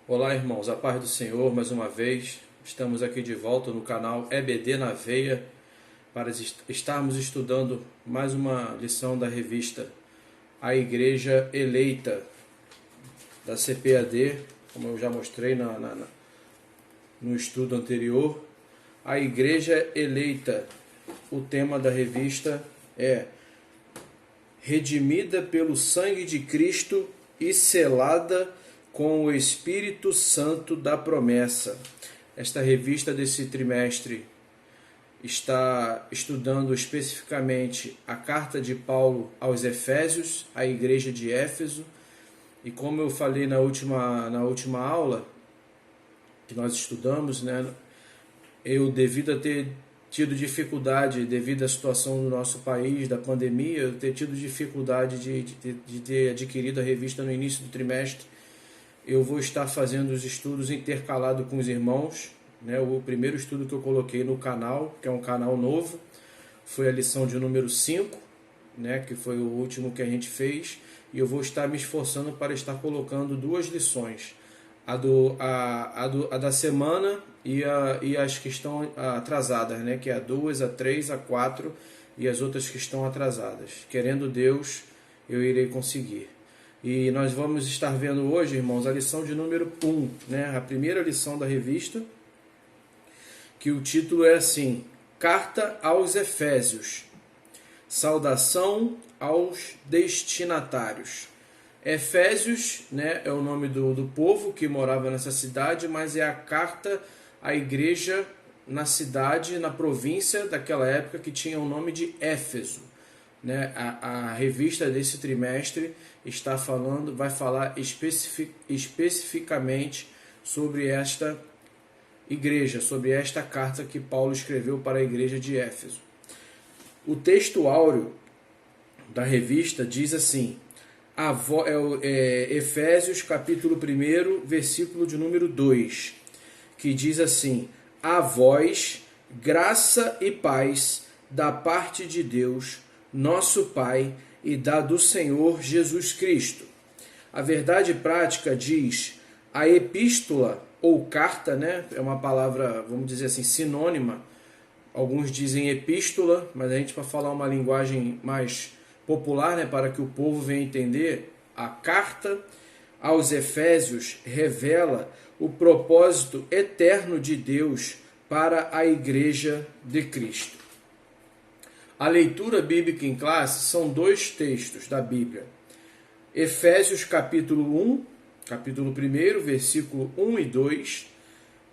Olá, irmãos, a paz do Senhor, mais uma vez. Estamos aqui de volta no canal EBD na Veia para estarmos estudando mais uma lição da revista A Igreja Eleita, da CPAD, como eu já mostrei no estudo anterior. A Igreja Eleita, o tema da revista é Redimida pelo sangue de Cristo e selada com o Espírito Santo da promessa. Esta revista desse trimestre está estudando especificamente a carta de Paulo aos Efésios, à igreja de Éfeso. E como eu falei na última aula que nós estudamos, eu, devido a ter tido dificuldade, devido à situação do nosso país, da pandemia, eu ter tido dificuldade de ter adquirido a revista no início do trimestre. Eu vou estar fazendo os estudos intercalados com os irmãos. O primeiro estudo que eu coloquei no canal, que é um canal novo, foi a lição de número 5, que foi o último que a gente fez. E eu vou estar me esforçando para estar colocando duas lições. A da semana e as que estão atrasadas, que é a 2, a 3, a 4 e as outras que estão atrasadas. Querendo Deus, eu irei conseguir. E nós vamos estar vendo hoje, irmãos, a lição de número 1, a primeira lição da revista, que o título é assim: Carta aos Efésios, saudação aos destinatários. Efésios, é o nome do povo que morava nessa cidade, mas é a carta à igreja na cidade, na província daquela época, que tinha o nome de Éfeso. A revista desse trimestre vai falar especificamente sobre esta igreja, sobre esta carta que Paulo escreveu para a igreja de Éfeso. O texto áureo da revista diz assim, Efésios capítulo 1, versículo de número 2, que diz assim: a vós, graça e paz da parte de Deus, nosso Pai, e da do Senhor Jesus Cristo. A verdade prática diz: a epístola ou carta, é uma palavra, vamos dizer assim, sinônima. Alguns dizem epístola, mas a gente, para falar uma linguagem mais popular, para que o povo venha entender, a carta aos Efésios revela o propósito eterno de Deus para a igreja de Cristo. A leitura bíblica em classe são dois textos da Bíblia. Efésios capítulo 1, versículo 1 e 2,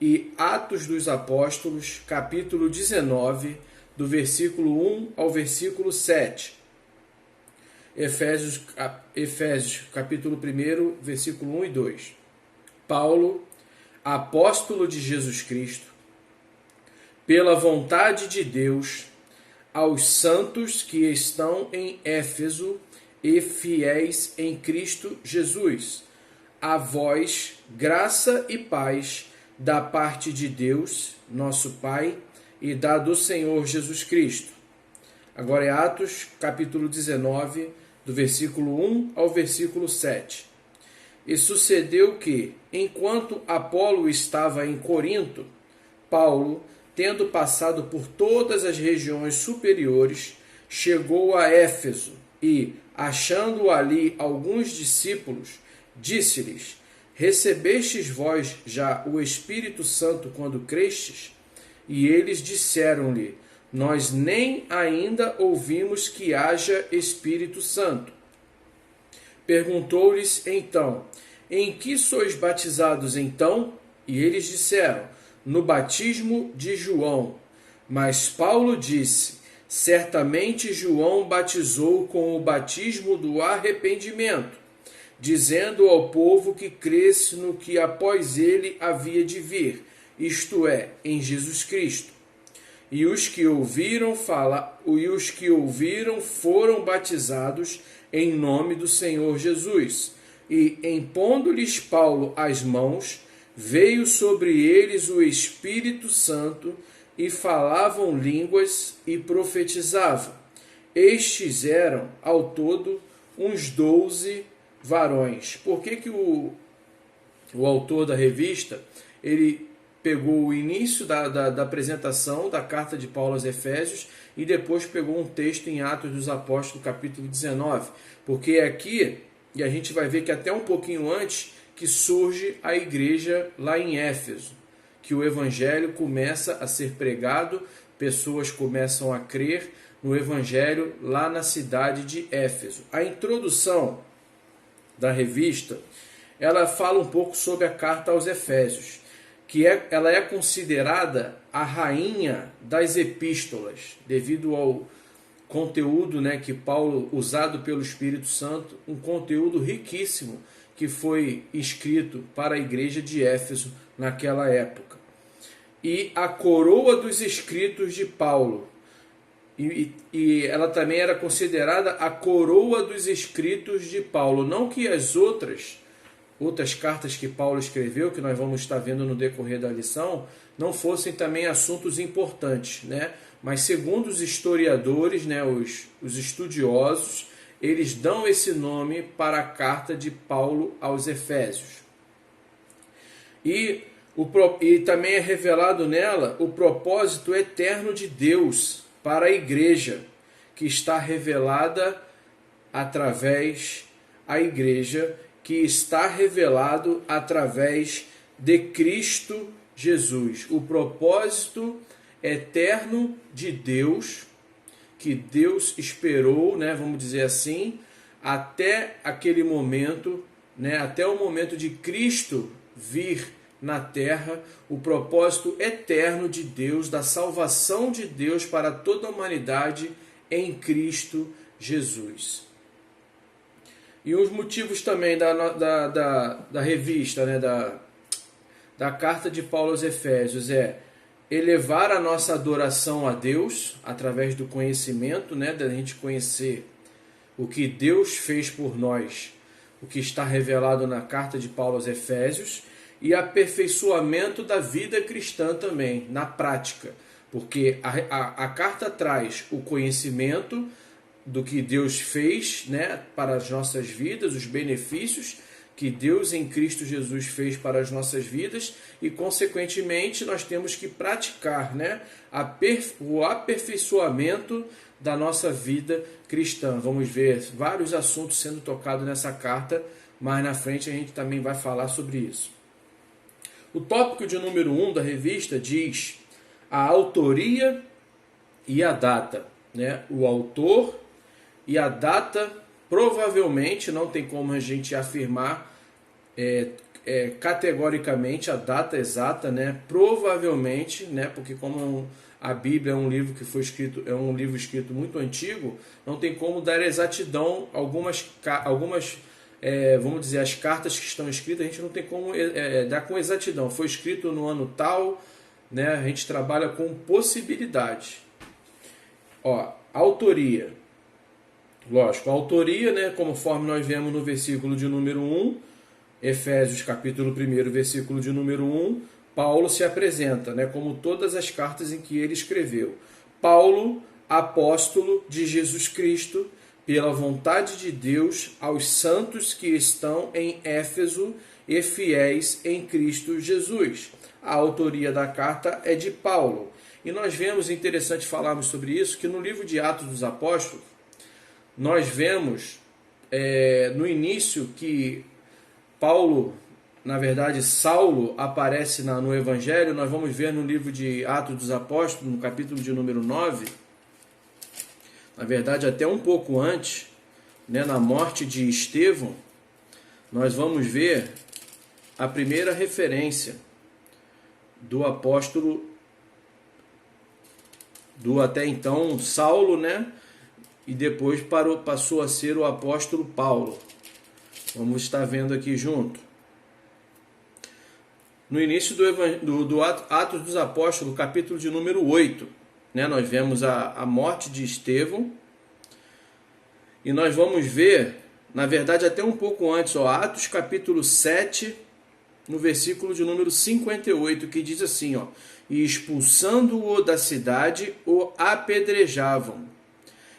e Atos dos Apóstolos, capítulo 19, do versículo 1 ao versículo 7. Efésios capítulo 1, versículo 1 e 2. Paulo, apóstolo de Jesus Cristo, pela vontade de Deus, aos santos que estão em Éfeso e fiéis em Cristo Jesus, a vós graça e paz da parte de Deus, nosso Pai, e da do Senhor Jesus Cristo. Agora é Atos, capítulo 19, do versículo 1 ao versículo 7. E sucedeu que, enquanto Apolo estava em Corinto, Paulo, tendo passado por todas as regiões superiores, chegou a Éfeso e, achando ali alguns discípulos, disse-lhes: recebestes vós já o Espírito Santo quando crestes? E eles disseram-lhe: nós nem ainda ouvimos que haja Espírito Santo. Perguntou-lhes então: em que sois batizados então? E eles disseram: no batismo de João. Mas Paulo disse: certamente João batizou com o batismo do arrependimento, dizendo ao povo que cresce no que após ele havia de vir, isto é, em Jesus Cristo. E os que ouviram foram batizados em nome do Senhor Jesus. E, impondo-lhes Paulo as mãos, veio sobre eles o Espírito Santo, e falavam línguas e profetizavam. Estes eram, ao todo, uns 12 varões. Por que o autor da revista, ele pegou o início da apresentação da carta de Paulo aos Efésios e depois pegou um texto em Atos dos Apóstolos, capítulo 19, porque é aqui, e a gente vai ver que até um pouquinho antes, que surge a igreja lá em Éfeso, que o evangelho começa a ser pregado, pessoas começam a crer no evangelho lá na cidade de Éfeso. A introdução da revista, ela fala um pouco sobre a carta aos Efésios, ela é considerada a rainha das epístolas, devido ao conteúdo, que Paulo, usado pelo Espírito Santo, um conteúdo riquíssimo que foi escrito para a igreja de Éfeso naquela época. E a coroa dos escritos de Paulo, e ela também era considerada a coroa dos escritos de Paulo, não que as outras cartas que Paulo escreveu, que nós vamos estar vendo no decorrer da lição, não fossem também assuntos importantes, mas segundo os historiadores, os estudiosos, eles dão esse nome para a carta de Paulo aos Efésios. E também é revelado nela o propósito eterno de Deus para a igreja, que está revelada através de Cristo Jesus. O propósito eterno de Deus, que Deus esperou, vamos dizer assim, até aquele momento, até o momento de Cristo vir na terra, o propósito eterno de Deus, da salvação de Deus para toda a humanidade em Cristo Jesus. E os motivos também da revista, da carta de Paulo aos Efésios, é elevar a nossa adoração a Deus, através do conhecimento, da gente conhecer o que Deus fez por nós, o que está revelado na carta de Paulo aos Efésios, e aperfeiçoamento da vida cristã também, na prática, porque a carta traz o conhecimento do que Deus fez, para as nossas vidas, os benefícios que Deus em Cristo Jesus fez para as nossas vidas, e consequentemente nós temos que praticar o aperfeiçoamento da nossa vida cristã. Vamos ver vários assuntos sendo tocados nessa carta, mas na frente a gente também vai falar sobre isso. O tópico de número 1 da revista diz a autoria e a data. O autor e a data, provavelmente, não tem como a gente afirmar categoricamente a data exata, provavelmente, porque como a Bíblia é um livro que foi escrito, é um livro escrito muito antigo, não tem como dar exatidão algumas vamos dizer, as cartas que estão escritas, a gente não tem como dar com exatidão. Foi escrito no ano tal, a gente trabalha com possibilidades. Autoria. Lógico, a autoria, conforme nós vemos no versículo de número 1, Efésios capítulo 1, versículo de número 1, Paulo se apresenta, como todas as cartas em que ele escreveu. Paulo, apóstolo de Jesus Cristo, pela vontade de Deus, aos santos que estão em Éfeso e fiéis em Cristo Jesus. A autoria da carta é de Paulo. E nós vemos, interessante falarmos sobre isso, que no livro de Atos dos Apóstolos, nós vemos no início que Paulo, na verdade Saulo, aparece no Evangelho. Nós vamos ver no livro de Atos dos Apóstolos, no capítulo de número 9, na verdade até um pouco antes, na morte de Estevão, nós vamos ver a primeira referência do apóstolo, do até então Saulo, e depois passou a ser o apóstolo Paulo. Vamos estar vendo aqui junto. No início do Atos dos Apóstolos, capítulo de número 8, nós vemos a morte de Estevão, e nós vamos ver, na verdade até um pouco antes, Atos capítulo 7, no versículo de número 58, que diz assim, e expulsando-o da cidade, o apedrejavam,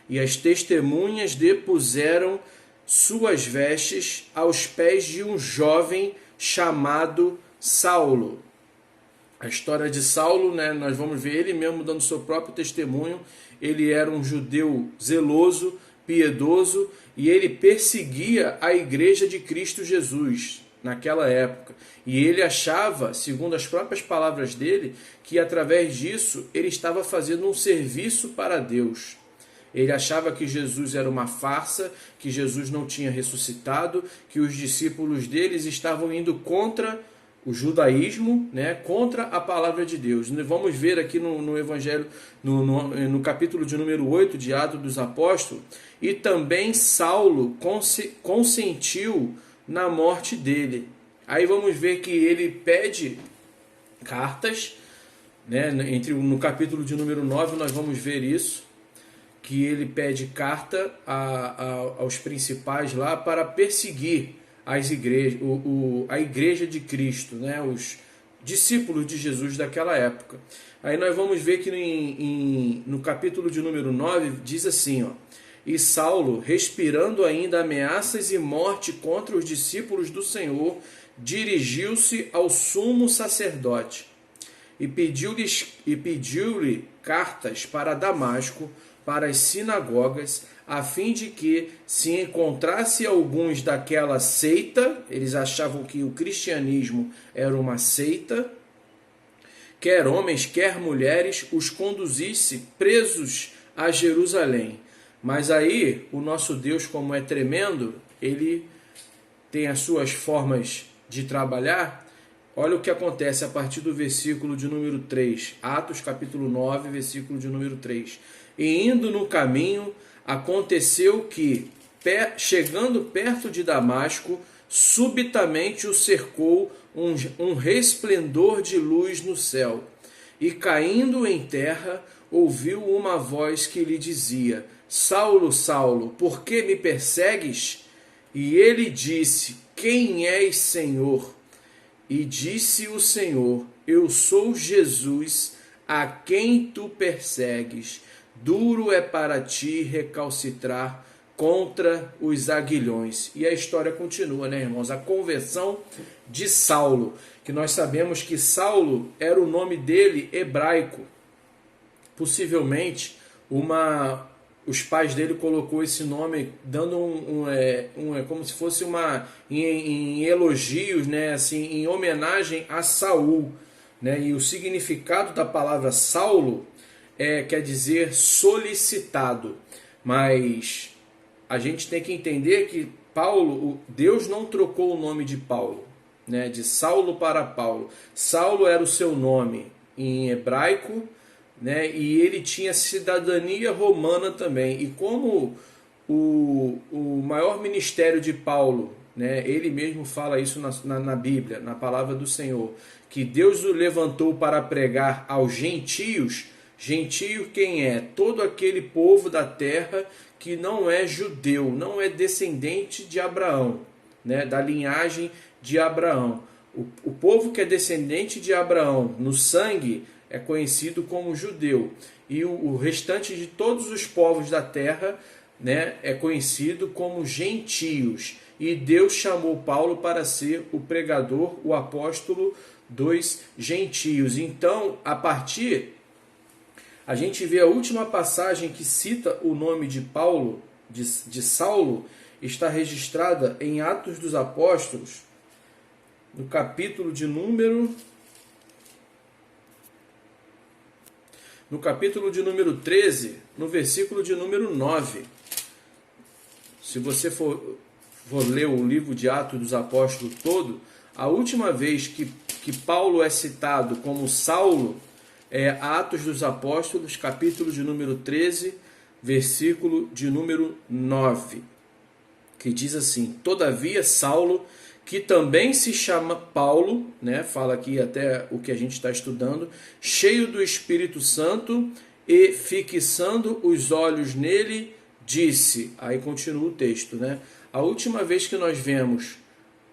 e as testemunhas depuseram suas vestes aos pés de um jovem chamado Saulo. A história de Saulo, né, nós vamos ver ele mesmo dando seu próprio testemunho. Ele era um judeu zeloso, piedoso, e ele perseguia a igreja de Cristo Jesus naquela época. E ele achava, segundo as próprias palavras dele, que através disso ele estava fazendo um serviço para Deus. Ele achava que Jesus era uma farsa, que Jesus não tinha ressuscitado, que os discípulos deles estavam indo contra o judaísmo, né, contra a palavra de Deus. Vamos ver aqui no Evangelho, no capítulo de número 8 de Atos dos Apóstolos, e também Saulo consentiu na morte dele. Aí vamos ver que ele pede cartas, né, no capítulo de número 9 nós vamos ver isso, que ele pede carta aos principais lá para perseguir as igrejas, a igreja de Cristo, né, os discípulos de Jesus daquela época. Aí nós vamos ver que no capítulo de número 9 diz assim, ó: e Saulo, respirando ainda ameaças e morte contra os discípulos do Senhor, dirigiu-se ao sumo sacerdote e pediu-lhe cartas para Damasco, para as sinagogas, a fim de que, se encontrasse alguns daquela seita, eles achavam que o cristianismo era uma seita, quer homens, quer mulheres, os conduzisse presos a Jerusalém. Mas aí, o nosso Deus, como é tremendo, ele tem as suas formas de trabalhar. Olha o que acontece a partir do versículo de número 3, Atos capítulo 9, versículo de número 3. E indo no caminho, aconteceu que, chegando perto de Damasco, subitamente o cercou um resplendor de luz no céu. E caindo em terra, ouviu uma voz que lhe dizia: Saulo, Saulo, por que me persegues? E ele disse: Quem és, Senhor? E disse o Senhor: Eu sou Jesus, a quem tu persegues. Duro é para ti recalcitrar contra os aguilhões. E a história continua, né, irmãos? A conversão de Saulo, que nós sabemos que Saulo era o nome dele hebraico. Possivelmente, os pais dele colocou esse nome dando como se fosse em elogios, né, assim, em homenagem a Saul, né? E o significado da palavra Saulo quer dizer solicitado, mas a gente tem que entender que Deus não trocou o nome de Paulo, né, de Saulo para Paulo. Saulo era o seu nome em hebraico, né, e ele tinha cidadania romana também. E como o maior ministério de Paulo, né, ele mesmo fala isso na Bíblia, na palavra do Senhor, que Deus o levantou para pregar aos gentios. Gentio quem é? Todo aquele povo da terra que não é judeu, não é descendente de Abraão, né, da linhagem de Abraão. O povo que é descendente de Abraão no sangue é conhecido como judeu, e o restante de todos os povos da terra, né, é conhecido como gentios. E Deus chamou Paulo para ser o pregador, o apóstolo dos gentios. Então, a gente vê a última passagem que cita o nome de Paulo, de Saulo, está registrada em Atos dos Apóstolos, no capítulo de número 13, no versículo de número 9. Se você for ler o livro de Atos dos Apóstolos todo, a última vez que Paulo é citado como Saulo é Atos dos Apóstolos, capítulo de número 13, versículo de número 9, que diz assim: Todavia Saulo, que também se chama Paulo, né, fala aqui até o que a gente está estudando, cheio do Espírito Santo e fixando os olhos nele, disse, aí continua o texto, né, a última vez que nós vemos,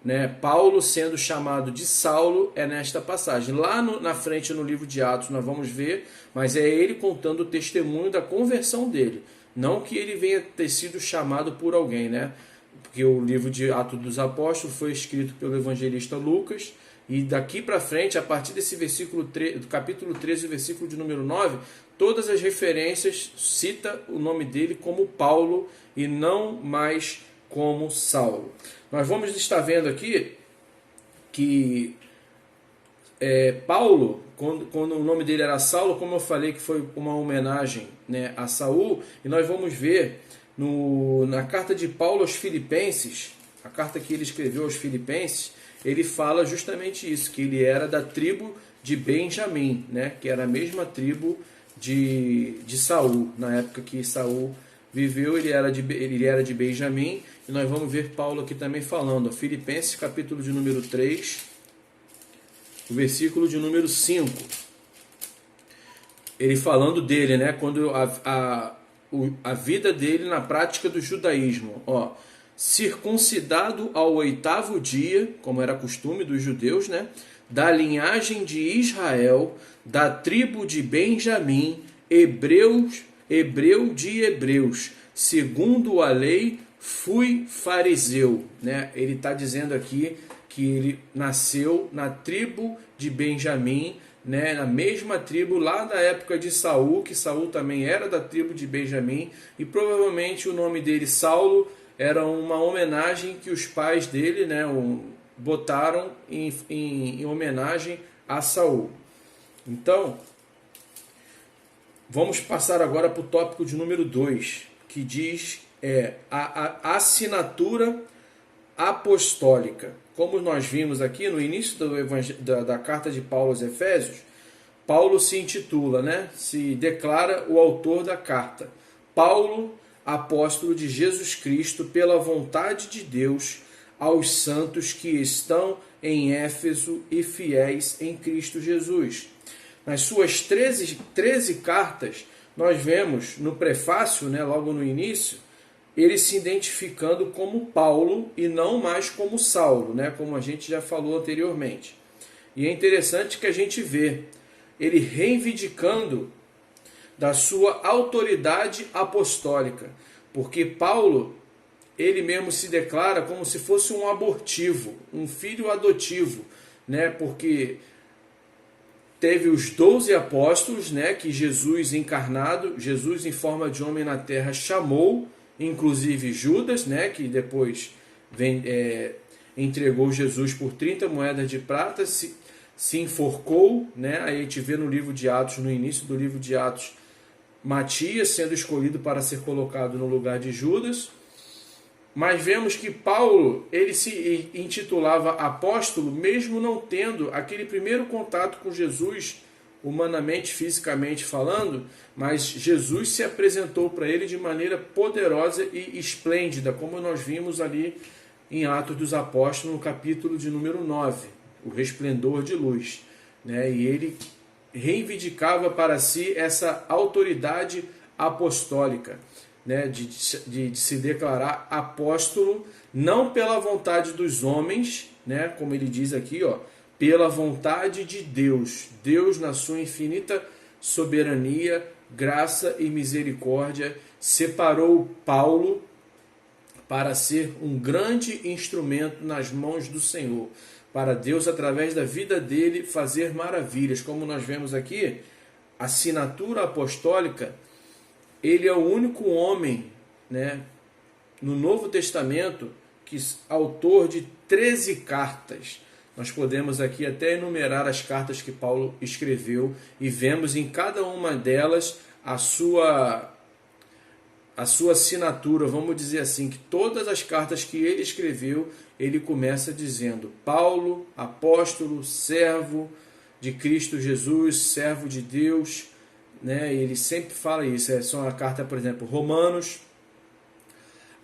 né, Paulo sendo chamado de Saulo é nesta passagem. Lá na frente no livro de Atos nós vamos ver, mas é ele contando o testemunho da conversão dele, não que ele venha ter sido chamado por alguém, né? porque o livro de Atos dos Apóstolos foi escrito pelo evangelista Lucas, e daqui para frente, a partir desse versículo do capítulo 13, versículo de número 9, todas as referências cita o nome dele como Paulo e não mais como Saulo. Nós vamos estar vendo aqui que Paulo, quando o nome dele era Saulo, como eu falei que foi uma homenagem, né, a Saul, e nós vamos ver na carta de Paulo aos Filipenses, a carta que ele escreveu aos Filipenses, ele fala justamente isso, que ele era da tribo de Benjamim, né, que era a mesma tribo de Saul. Na época que Saul viveu, ele era de Benjamim, e nós vamos ver Paulo aqui também falando, Filipenses capítulo de número 3, o versículo de número 5. Ele falando dele, né, quando a vida dele na prática do judaísmo, circuncidado ao 8º dia, como era costume dos judeus, né, da linhagem de Israel, da tribo de Benjamim, hebreu de hebreus, segundo a lei, fui fariseu, né? Ele está dizendo aqui que ele nasceu na tribo de Benjamim, né, na mesma tribo lá da época de Saul, que Saul também era da tribo de Benjamim, e provavelmente o nome dele, Saulo, era uma homenagem que os pais dele, né, botaram em homenagem a Saul. Então, vamos passar agora para o tópico de número 2, que diz a assinatura apostólica. Como nós vimos aqui no início da carta de Paulo aos Efésios, Paulo se intitula, né, se declara o autor da carta. Paulo, apóstolo de Jesus Cristo, pela vontade de Deus, aos santos que estão em Éfeso e fiéis em Cristo Jesus. Nas suas 13 cartas, nós vemos no prefácio, né, logo no início, ele se identificando como Paulo e não mais como Saulo, né, como a gente já falou anteriormente. E é interessante que a gente vê ele reivindicando da sua autoridade apostólica, porque Paulo, ele mesmo se declara como se fosse um abortivo, um filho adotivo, né, porque teve os 12 apóstolos, né, que Jesus encarnado, Jesus em forma de homem na terra chamou, inclusive Judas, né, que depois entregou Jesus por 30 moedas de prata, se enforcou, né? Aí a gente vê no livro de Atos, no início do livro de Atos, Matias sendo escolhido para ser colocado no lugar de Judas. Mas vemos que Paulo, ele se intitulava apóstolo, mesmo não tendo aquele primeiro contato com Jesus, humanamente, fisicamente falando, mas Jesus se apresentou para ele de maneira poderosa e esplêndida, como nós vimos ali em Atos dos Apóstolos, no capítulo de número 9, o resplendor de luz, né? E ele reivindicava para si essa autoridade apostólica, né? de se declarar apóstolo, não pela vontade dos homens, né? Como ele diz aqui, pela vontade de Deus. Deus, na sua infinita soberania, graça e misericórdia, separou Paulo para ser um grande instrumento nas mãos do Senhor, para Deus, através da vida dele, fazer maravilhas. Como nós vemos aqui, a assinatura apostólica, ele é o único homem, né, no Novo Testamento, que autor de 13 cartas. Nós podemos aqui até enumerar as cartas que Paulo escreveu e vemos em cada uma delas a sua assinatura, vamos dizer assim, que todas as cartas que ele escreveu, ele começa dizendo: Paulo, apóstolo, servo de Cristo Jesus, servo de Deus, né? Ele sempre fala isso. São a carta, por exemplo, Romanos,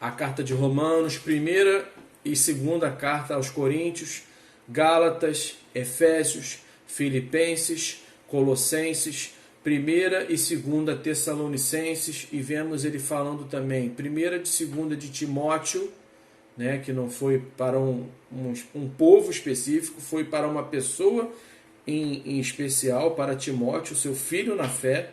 a carta de Romanos, primeira e segunda carta aos Coríntios, Gálatas, Efésios, Filipenses, Colossenses, primeira e segunda Tessalonicenses, e vemos ele falando também primeira e segunda de Timóteo, né, que não foi para um povo específico, foi para uma pessoa em especial, para Timóteo, seu filho na fé.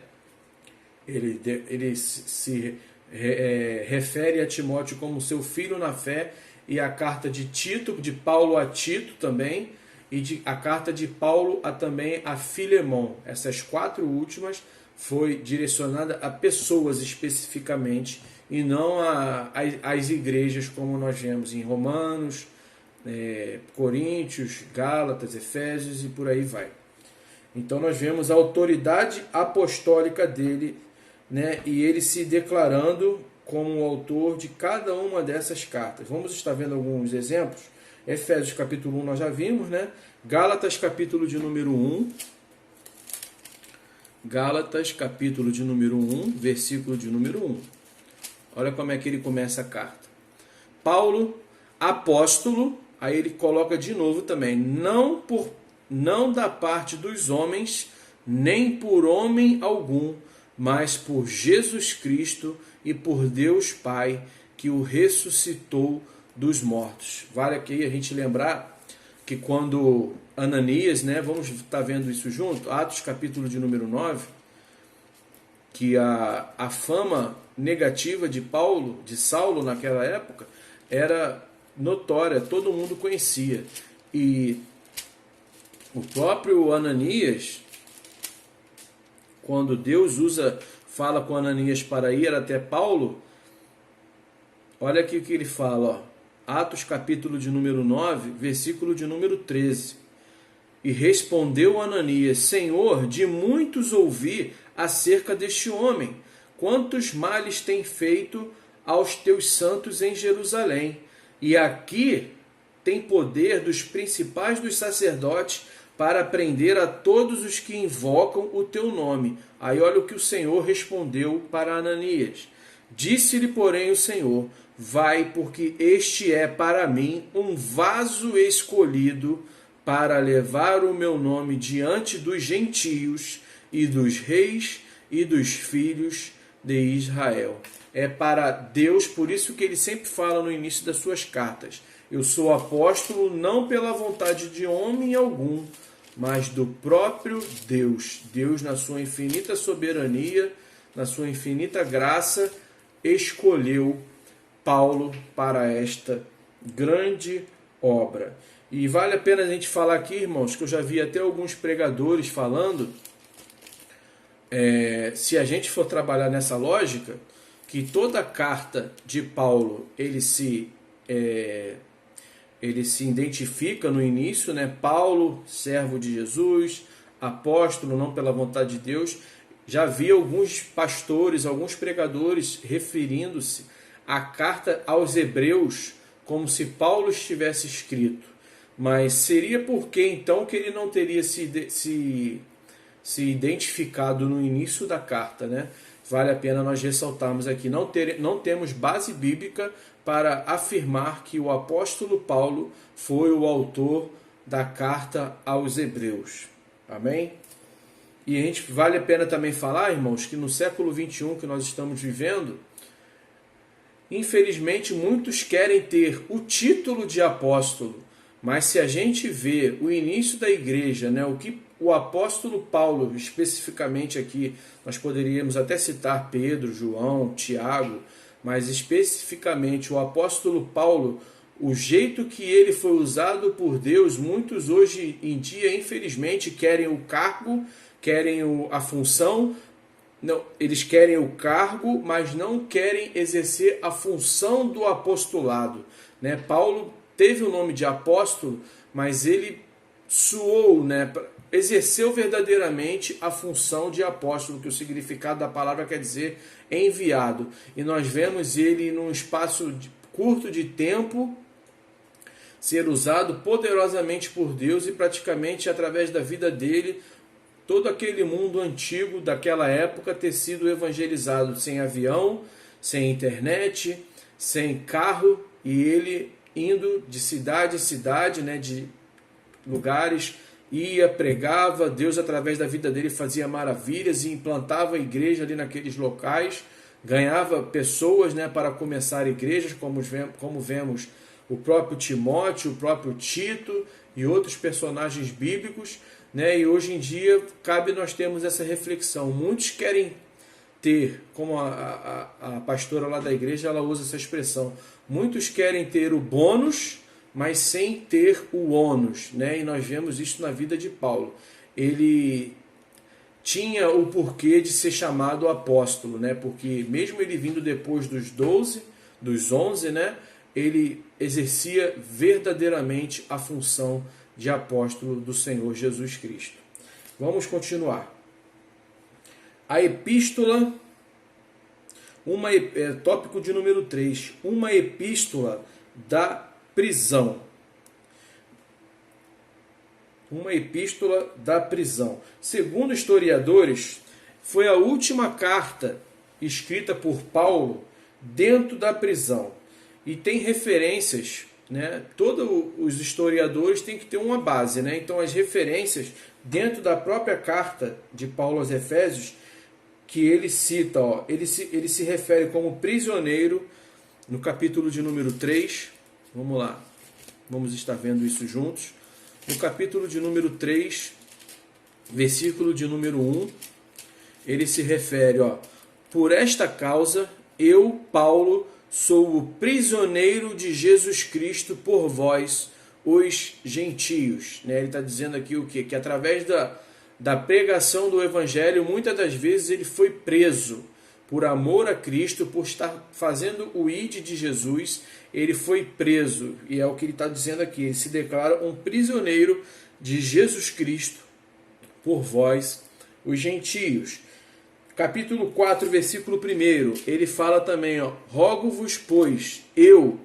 Ele se refere a Timóteo como seu filho na fé, e a carta de Tito, de Paulo a Tito também, e a carta de Paulo também a Filemon. Essas 4 últimas foi direcionada a pessoas especificamente, e não às igrejas, como nós vemos em Romanos, Coríntios, Gálatas, Efésios e por aí vai. Então nós vemos a autoridade apostólica dele, né, e ele se declarando como o autor de cada uma dessas cartas. Vamos estar vendo alguns exemplos. Efésios capítulo 1 nós já vimos, né? Gálatas capítulo de número 1. Gálatas capítulo de número 1, versículo de número 1. Olha como é que ele começa a carta. Paulo, apóstolo, aí ele coloca de novo também, não da parte dos homens, nem por homem algum, mas por Jesus Cristo e por Deus Pai, que o ressuscitou dos mortos. Vale aqui a gente lembrar que quando Ananias, né, vamos estar vendo isso junto, Atos capítulo de número 9, que a fama negativa de Paulo, de Saulo naquela época, era notória, todo mundo conhecia. E o próprio Ananias, quando Deus fala com Ananias para ir até Paulo, olha aqui o que ele fala, ó. Atos capítulo de número 9, versículo de número 13. E respondeu Ananias: Senhor, de muitos ouvi acerca deste homem, quantos males tem feito aos teus santos em Jerusalém. E aqui tem poder dos principais dos sacerdotes para prender a todos os que invocam o teu nome. Aí olha o que o Senhor respondeu para Ananias. Disse-lhe, porém, o Senhor: vai, porque este é para mim um vaso escolhido para levar o meu nome diante dos gentios e dos reis e dos filhos de Israel. É para Deus, por isso que ele sempre fala no início das suas cartas: eu sou apóstolo não pela vontade de homem algum, mas do próprio Deus. Deus, na sua infinita soberania, na sua infinita graça, escolheu Paulo para esta grande obra. E vale a pena a gente falar aqui, irmãos, que eu já vi até alguns pregadores falando, se a gente for trabalhar nessa lógica, que toda carta de Paulo, ele se identifica no início, né? Paulo, servo de Jesus, apóstolo, não pela vontade de Deus. Já vi alguns pastores, alguns pregadores referindo-se à carta aos Hebreus como se Paulo estivesse escrito. Mas seria porque então que ele não teria se identificado no início da carta, né? Vale a pena nós ressaltarmos aqui. Não temos base bíblica para afirmar que o apóstolo Paulo foi o autor da carta aos Hebreus. Amém? E vale a pena também falar, irmãos, que no século 21 que nós estamos vivendo, infelizmente muitos querem ter o título de apóstolo, mas se a gente vê o início da igreja, né, o que o apóstolo Paulo, especificamente aqui, nós poderíamos até citar Pedro, João, Tiago, mas especificamente o apóstolo Paulo, o jeito que ele foi usado por Deus, muitos hoje em dia, infelizmente, querem o cargo, querem a função, não, eles querem o cargo, mas não querem exercer a função do apostolado, né? Paulo teve o nome de apóstolo, mas ele suou, né, exerceu verdadeiramente a função de apóstolo, que o significado da palavra quer dizer enviado. E nós vemos ele num espaço curto de tempo ser usado poderosamente por Deus, e praticamente através da vida dele todo aquele mundo antigo daquela época ter sido evangelizado sem avião, sem internet, sem carro, e ele indo de cidade em cidade, né, de lugares, ia, pregava, Deus através da vida dele fazia maravilhas e implantava a igreja ali naqueles locais, ganhava pessoas, né, para começar igrejas, como vemos o próprio Timóteo, o próprio Tito e outros personagens bíblicos, né? E hoje em dia cabe nós termos essa reflexão. Muitos querem ter, como a pastora lá da igreja, ela usa essa expressão, muitos querem ter o bônus, mas sem ter o ônus, né? E nós vemos isso na vida de Paulo. Ele tinha o porquê de ser chamado apóstolo, né? Porque mesmo ele vindo depois dos 11, né? Ele exercia verdadeiramente a função de apóstolo do Senhor Jesus Cristo. Vamos continuar. A epístola, tópico de número 3, uma epístola da prisão. Uma epístola da prisão. Segundo historiadores, foi a última carta escrita por Paulo dentro da prisão. E tem referências, né? Todos os historiadores têm que ter uma base, né? Então as referências dentro da própria carta de Paulo aos Efésios, que ele cita, ele se refere como prisioneiro no capítulo de número 3. Vamos lá, vamos estar vendo isso juntos. No capítulo de número 3, versículo de número 1, ele se refere, por esta causa, eu, Paulo, sou o prisioneiro de Jesus Cristo por vós, os gentios. Ele está dizendo aqui o quê? Que através da pregação do Evangelho, muitas das vezes ele foi preso por amor a Cristo, por estar fazendo o ID de Jesus, ele foi preso. E é o que ele está dizendo aqui, ele se declara um prisioneiro de Jesus Cristo por vós, os gentios. Capítulo 4, versículo 1, ele fala também, rogo-vos, pois, eu,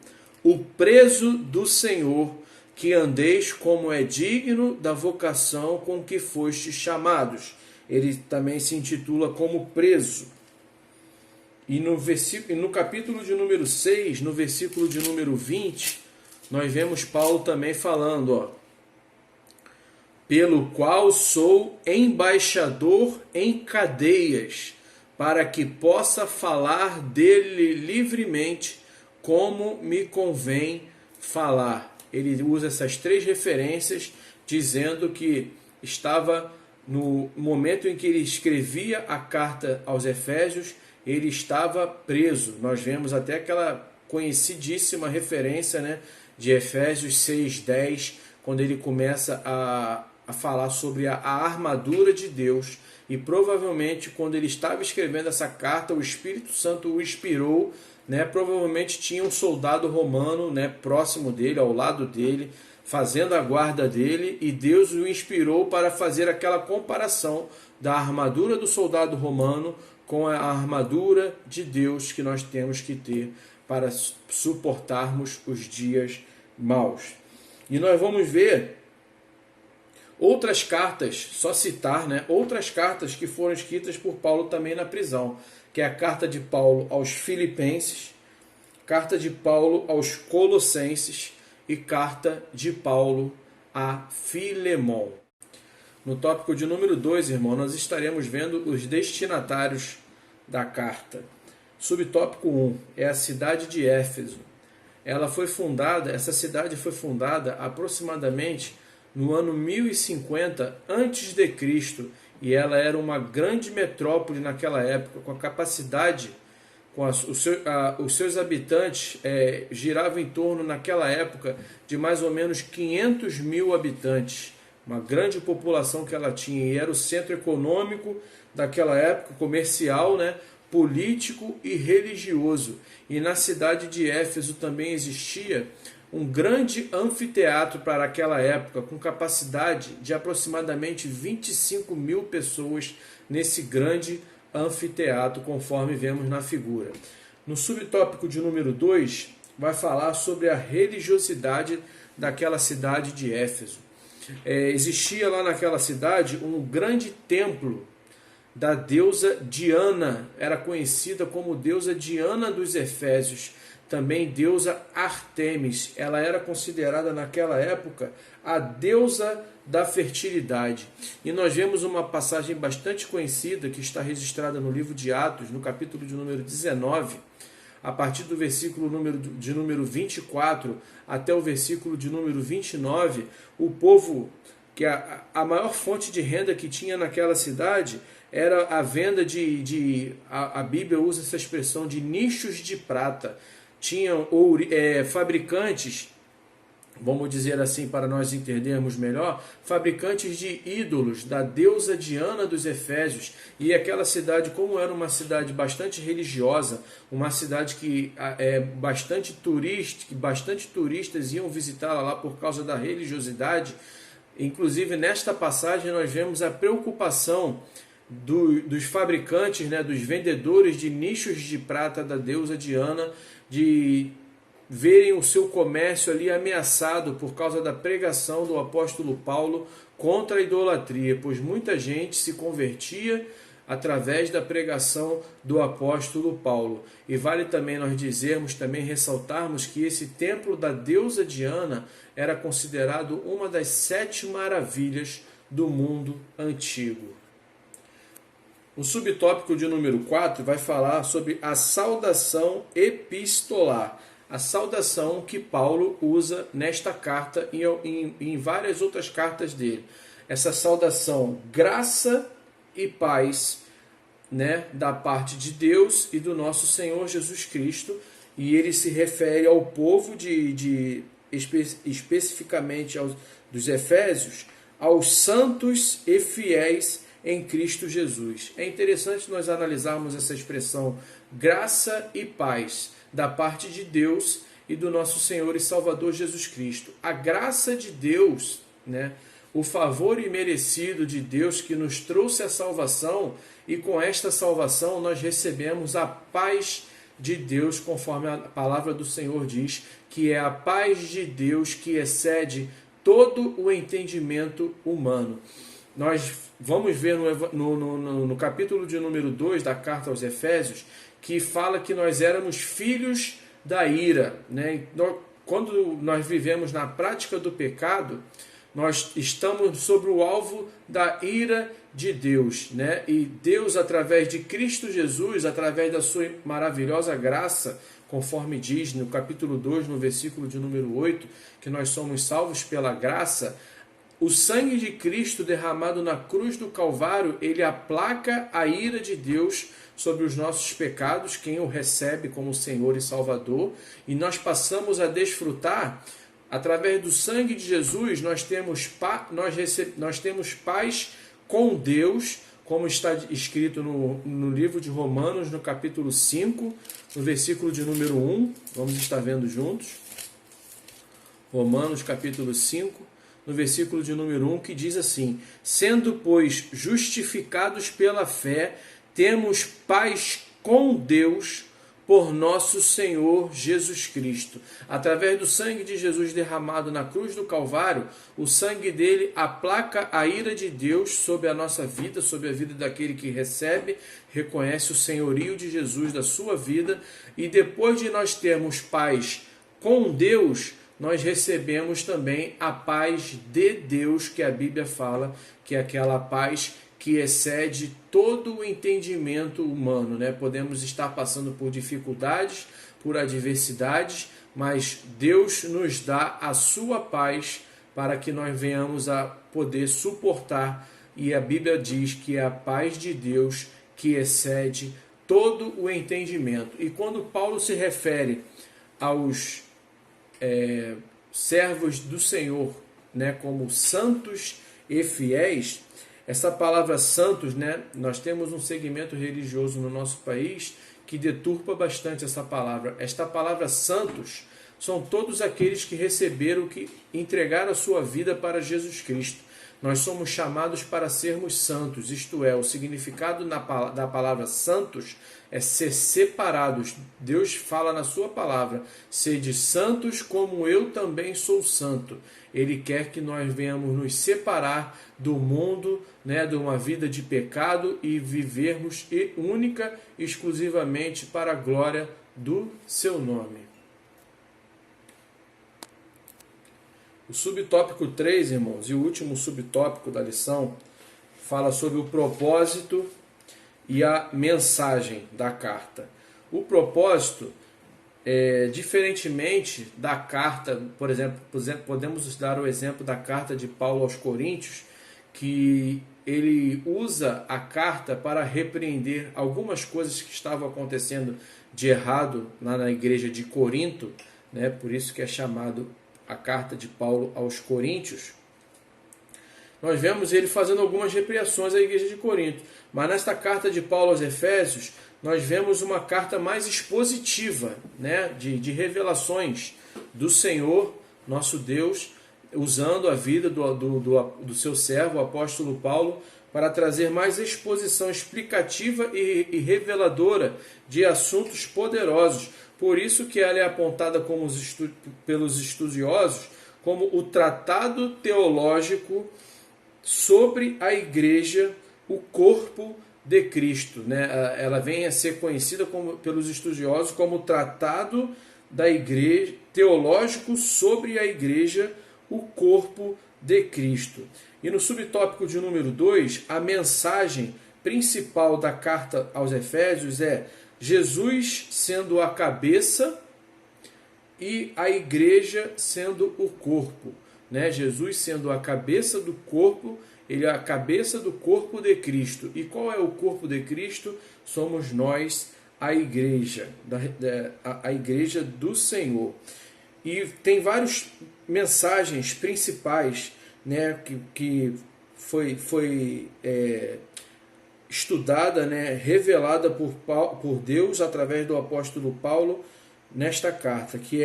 o preso do Senhor, que andeis como é digno da vocação com que fostes chamados. Ele também se intitula como preso. E no capítulo de número 6, no versículo de número 20, nós vemos Paulo também falando, pelo qual sou embaixador em cadeias, para que possa falar dele livremente, como me convém falar. Ele usa essas 3 referências, dizendo que estava no momento em que ele escrevia a carta aos Efésios, ele estava preso. Nós vemos até aquela conhecidíssima referência, né, de Efésios 6:10, quando ele começa a falar sobre a armadura de Deus. E provavelmente quando ele estava escrevendo essa carta, o Espírito Santo o inspirou, né? Provavelmente tinha um soldado romano, né, próximo dele, ao lado dele, fazendo a guarda dele, e Deus o inspirou para fazer aquela comparação da armadura do soldado romano com a armadura de Deus que nós temos que ter para suportarmos os dias maus. E nós vamos ver outras cartas, só citar, né, outras cartas que foram escritas por Paulo também na prisão, que é a carta de Paulo aos Filipenses, carta de Paulo aos Colossenses e carta de Paulo a Filemon. No tópico de número 2, irmão, nós estaremos vendo os destinatários da carta. Subtópico 1 é a cidade de Éfeso. Essa cidade foi fundada aproximadamente no ano 1050 a.C., e ela era uma grande metrópole naquela época, com a capacidade, os seus habitantes giravam em torno, naquela época, de mais ou menos 500 mil habitantes. Uma grande população que ela tinha, e era o centro econômico daquela época, comercial, né, político e religioso. E na cidade de Éfeso também existia um grande anfiteatro para aquela época, com capacidade de aproximadamente 25 mil pessoas nesse grande anfiteatro, conforme vemos na figura. No subtópico de número 2, vai falar sobre a religiosidade daquela cidade de Éfeso. Existia lá naquela cidade um grande templo da deusa Diana, era conhecida como deusa Diana dos Efésios, também deusa Artemis. Ela era considerada naquela época a deusa da fertilidade. E nós vemos uma passagem bastante conhecida que está registrada no livro de Atos, no capítulo de número 19, a partir do versículo de número 24 até o versículo de número 29, o povo, que a maior fonte de renda que tinha naquela cidade era a venda a Bíblia usa essa expressão de nichos de prata. Tinham fabricantes, vamos dizer assim para nós entendermos melhor, fabricantes de ídolos da deusa Diana dos Efésios. E aquela cidade, como era uma cidade bastante religiosa, uma cidade que bastante turistas iam visitá-la lá por causa da religiosidade. Inclusive nesta passagem nós vemos a preocupação dos fabricantes, né, dos vendedores de nichos de prata da deusa Diana, de verem o seu comércio ali ameaçado por causa da pregação do apóstolo Paulo contra a idolatria, pois muita gente se convertia através da pregação do apóstolo Paulo. E vale também nós ressaltarmos que esse templo da deusa Diana era considerado uma das 7 maravilhas do mundo antigo. O subtópico de número 4 vai falar sobre a saudação epistolar. A saudação que Paulo usa nesta carta e em várias outras cartas dele. Essa saudação, graça e paz, né, da parte de Deus e do nosso Senhor Jesus Cristo. E ele se refere ao povo especificamente dos Efésios, aos santos e fiéis em Cristo Jesus. É interessante nós analisarmos essa expressão graça e paz da parte de Deus e do nosso Senhor e Salvador Jesus Cristo. A graça de Deus, né, o favor imerecido de Deus que nos trouxe a salvação, e com esta salvação nós recebemos a paz de Deus, conforme a palavra do Senhor diz, que é a paz de Deus que excede todo o entendimento humano. Nós vamos ver no capítulo de número 2 da carta aos Efésios, que fala que nós éramos filhos da ira, né? Quando nós vivemos na prática do pecado, nós estamos sobre o alvo da ira de Deus, né? E Deus, através de Cristo Jesus, através da sua maravilhosa graça, conforme diz no capítulo 2, no versículo de número 8, que nós somos salvos pela graça, o sangue de Cristo derramado na cruz do Calvário, ele aplaca a ira de Deus sobre os nossos pecados, quem o recebe como Senhor e Salvador, e nós passamos a desfrutar, através do sangue de Jesus, nós temos paz com Deus, como está escrito no livro de Romanos, no capítulo 5, no versículo de número 1, vamos estar vendo juntos, Romanos capítulo 5, no versículo de número 1, que diz assim: sendo, pois, justificados pela fé, temos paz com Deus por nosso Senhor Jesus Cristo. Através do sangue de Jesus derramado na cruz do Calvário, o sangue dele aplaca a ira de Deus sobre a nossa vida, sobre a vida daquele que recebe, reconhece o senhorio de Jesus da sua vida, e depois de nós termos paz com Deus, nós recebemos também a paz de Deus, que a Bíblia fala que é aquela paz que excede todo o entendimento humano, né? Podemos estar passando por dificuldades, por adversidades, mas Deus nos dá a sua paz para que nós venhamos a poder suportar, e a Bíblia diz que é a paz de Deus que excede todo o entendimento. E quando Paulo se refere aos servos do Senhor, né, como santos e fiéis, essa palavra santos, né, nós temos um segmento religioso no nosso país que deturpa bastante essa palavra. Esta palavra santos são todos aqueles que receberam, que entregaram a sua vida para Jesus Cristo. Nós somos chamados para sermos santos, isto é, o significado da palavra santos é ser separados. Deus fala na sua palavra: sede santos como eu também sou santo. Ele quer que nós venhamos nos separar do mundo, né, de uma vida de pecado, e vivermos única e exclusivamente para a glória do seu nome. O subtópico 3, irmãos, e o último subtópico da lição, fala sobre o propósito e a mensagem da carta. O propósito, diferentemente da carta, por exemplo, podemos dar o exemplo da carta de Paulo aos Coríntios, que ele usa a carta para repreender algumas coisas que estavam acontecendo de errado lá na igreja de Corinto, né? Por isso que é chamado a carta de Paulo aos Coríntios. Nós vemos ele fazendo algumas repreensões à igreja de Corinto. Mas nesta carta de Paulo aos Efésios, nós vemos uma carta mais expositiva, né? de revelações do Senhor, nosso Deus, usando a vida do seu servo, o apóstolo Paulo, para trazer mais exposição explicativa e reveladora de assuntos poderosos. Por isso que ela é apontada pelos estudiosos como o tratado teológico sobre a igreja, o corpo de Cristo, né? Ela vem a ser conhecida pelos estudiosos como o tratado da igreja, teológico sobre a igreja, o corpo de Cristo. E no subtópico de número 2, a mensagem principal da carta aos Efésios é Jesus sendo a cabeça e a igreja sendo o corpo, né? Jesus sendo a cabeça do corpo, ele é a cabeça do corpo de Cristo. E qual é o corpo de Cristo? Somos nós, a igreja, a igreja do Senhor. E tem várias mensagens principais, né, que foi estudada, né, revelada por Deus através do apóstolo Paulo nesta carta, que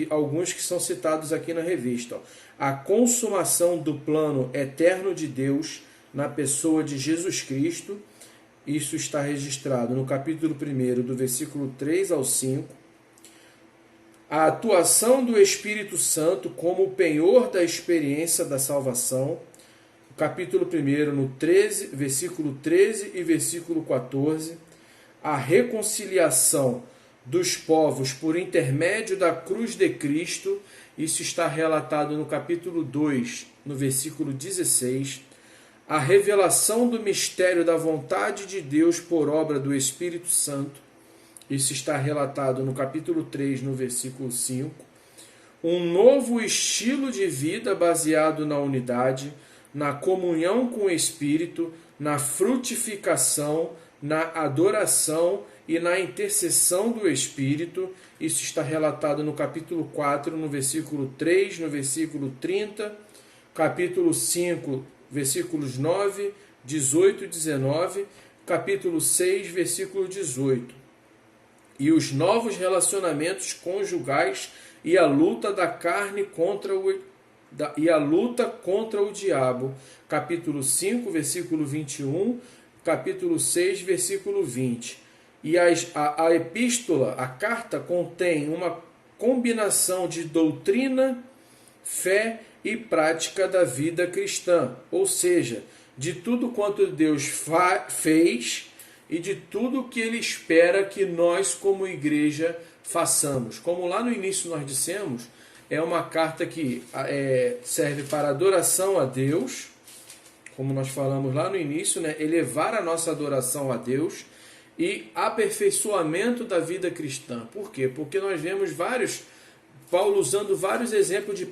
alguns que são citados aqui na revista. Ó. A consumação do plano eterno de Deus na pessoa de Jesus Cristo. Isso está registrado no capítulo 1, do versículo 3 ao 5. A atuação do Espírito Santo como o penhor da experiência da salvação. Capítulo 1, no 13, versículo 13 e versículo 14. A reconciliação dos povos por intermédio da cruz de Cristo. Isso está relatado no capítulo 2, no versículo 16. A revelação do mistério da vontade de Deus por obra do Espírito Santo. Isso está relatado no capítulo 3, no versículo 5. Um novo estilo de vida baseado na unidade, na comunhão com o Espírito, na frutificação, na adoração e na intercessão do Espírito. Isso está relatado no capítulo 4, no versículo 3, no versículo 30, capítulo 5, versículos 9, 18 e 19, capítulo 6, versículo 18. E os novos relacionamentos conjugais e a luta da carne contra o diabo. Capítulo 5, versículo 21, capítulo 6, versículo 20. E a epístola, a carta, contém uma combinação de doutrina, fé e prática da vida cristã, ou seja, de tudo quanto Deus fez e de tudo que Ele espera que nós, como igreja, façamos. Como lá no início nós dissemos, é uma carta que serve para adoração a Deus, como nós falamos lá no início, né? Elevar a nossa adoração a Deus e aperfeiçoamento da vida cristã. Por quê? Porque nós vemos Paulo usando vários exemplos de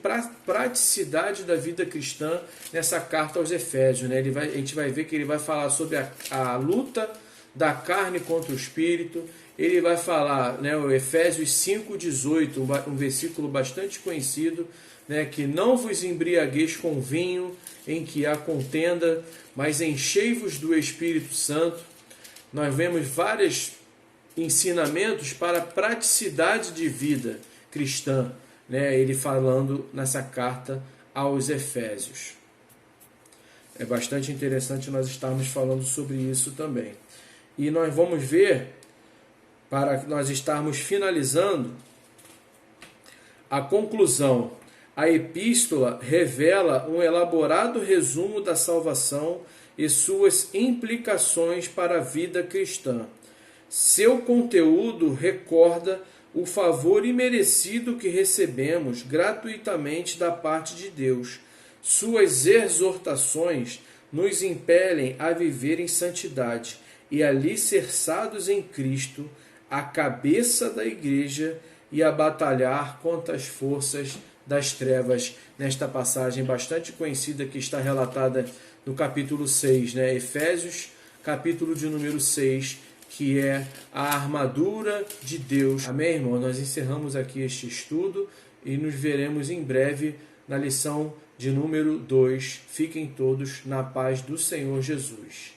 praticidade da vida cristã nessa carta aos Efésios, né? A gente vai ver que ele vai falar sobre a luta da carne contra o espírito. Ele vai falar, né, o Efésios 5,18, um versículo bastante conhecido, né, que não vos embriagueis com vinho em que há contenda, mas enchei-vos do Espírito Santo. Nós vemos vários ensinamentos para a praticidade de vida cristã, né, ele falando nessa carta aos Efésios. É bastante interessante nós estarmos falando sobre isso também. E nós vamos ver, para nós estarmos finalizando, a conclusão. A epístola revela um elaborado resumo da salvação e suas implicações para a vida cristã. Seu conteúdo recorda o favor imerecido que recebemos gratuitamente da parte de Deus. Suas exortações nos impelem a viver em santidade e alicerçados em Cristo, a cabeça da igreja, e a batalhar contra as forças das trevas. Nesta passagem bastante conhecida que está relatada no capítulo 6, né? Efésios, capítulo de número 6, que é a armadura de Deus. Amém, irmão? Nós encerramos aqui este estudo e nos veremos em breve na lição de número 2. Fiquem todos na paz do Senhor Jesus.